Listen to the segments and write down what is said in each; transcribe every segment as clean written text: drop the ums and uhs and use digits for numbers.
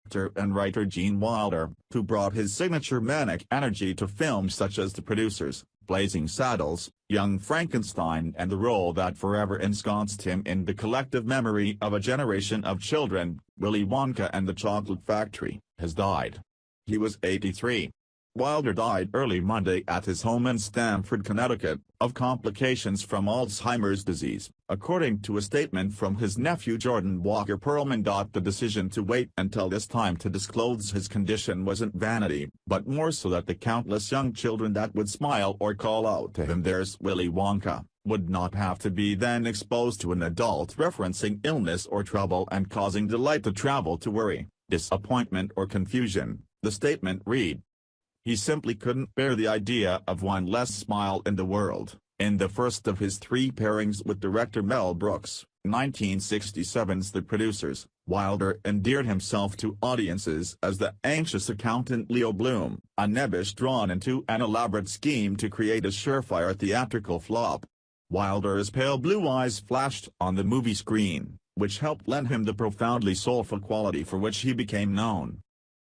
actor and writer Gene Wilder, who brought his signature manic energy to films such as The Producers, Blazing Saddles, Young Frankenstein, and the role that forever ensconced him in the collective memory of a generation of children, Willy Wonka and the Chocolate Factory, has died. He was 83. Wilder died early Monday at his home in Stamford, Connecticut, of complications from Alzheimer's disease, according to a statement from his nephew Jordan Walker Perlman. The decision to wait until this time to disclose his condition wasn't vanity, but more so that the countless young children that would smile or call out to him "There's Willy Wonka" would not have to be then exposed to an adult referencing illness or trouble and causing delight to travel to worry, disappointment or confusion, the statement read. He simply couldn't bear the idea of one less smile in the world. In the first of his three pairings with director Mel Brooks, 1967's The Producers, Wilder endeared himself to audiences as the anxious accountant Leo Bloom, a nebbish drawn into an elaborate scheme to create a surefire theatrical flop. Wilder's pale blue eyes flashed on the movie screen, which helped lend him the profoundly soulful quality for which he became known.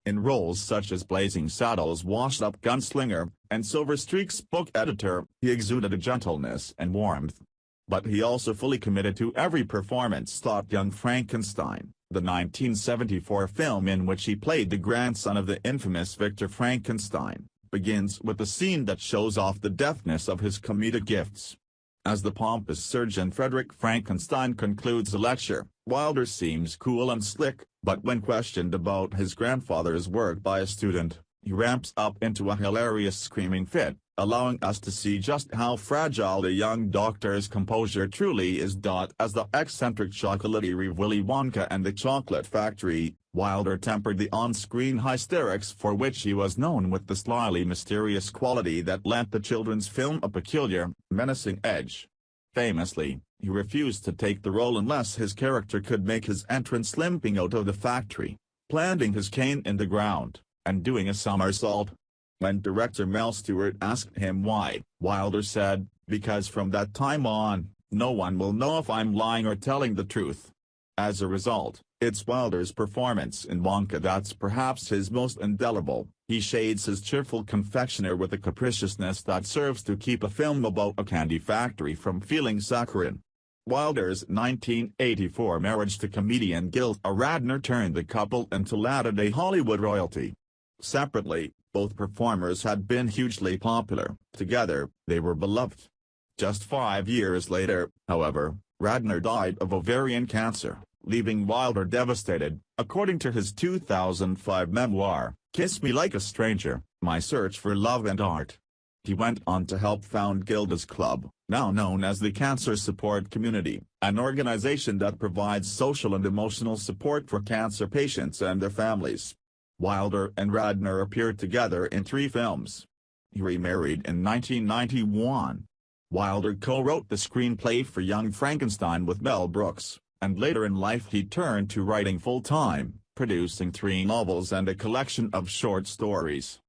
In roles such as Blazing Saddles' washed-up gunslinger, and Silver Streak's book editor, he exuded a gentleness and warmth. But he also fully committed to every performance. Young Frankenstein, the 1974 film in which he played the grandson of the infamous Victor Frankenstein, begins with a scene that shows off the deftness of his comedic gifts. As the pompous surgeon Frederick Frankenstein concludes the lecture, Wilder seems cool and slick, but when questioned about his grandfather's work by a student, he ramps up into a hilarious screaming fit, allowing us to see just how fragile the young doctor's composure truly is. As the eccentric chocolatier Willy Wonka and the Chocolate Factory, Wilder tempered the on-screen hysterics for which he was known with the slyly mysterious quality that lent the children's film a peculiar, menacing edge. Famously, he refused to take the role unless his character could make his entrance limping out of the factory, planting his cane in the ground, and doing a somersault. When director Mel Stewart asked him why, Wilder said, "Because from that time on, no one will know if I'm lying or telling the truth." As a result, it's Wilder's performance in Wonka that's perhaps his most indelible. He shades his cheerful confectioner with a capriciousness that serves to keep a film about a candy factory from feeling saccharine. Wilder's 1984 marriage to comedian Gilda Radner turned the couple into latter-day Hollywood royalty. Separately, both performers had been hugely popular. Together, they were beloved. Just 5 years later, however, Radner died of ovarian cancer, leaving Wilder devastated. According to his 2005 memoir, Kiss Me Like a Stranger, My Search for Love and Art. He went on to help found Gilda's Club, now known as the Cancer Support Community, an organization that provides social and emotional support for cancer patients and their families. Wilder and Radner appeared together in 3 films. He remarried in 1991. Wilder co-wrote the screenplay for Young Frankenstein with Mel Brooks, and later in life he turned to writing full-time, producing 3 novels and a collection of short stories.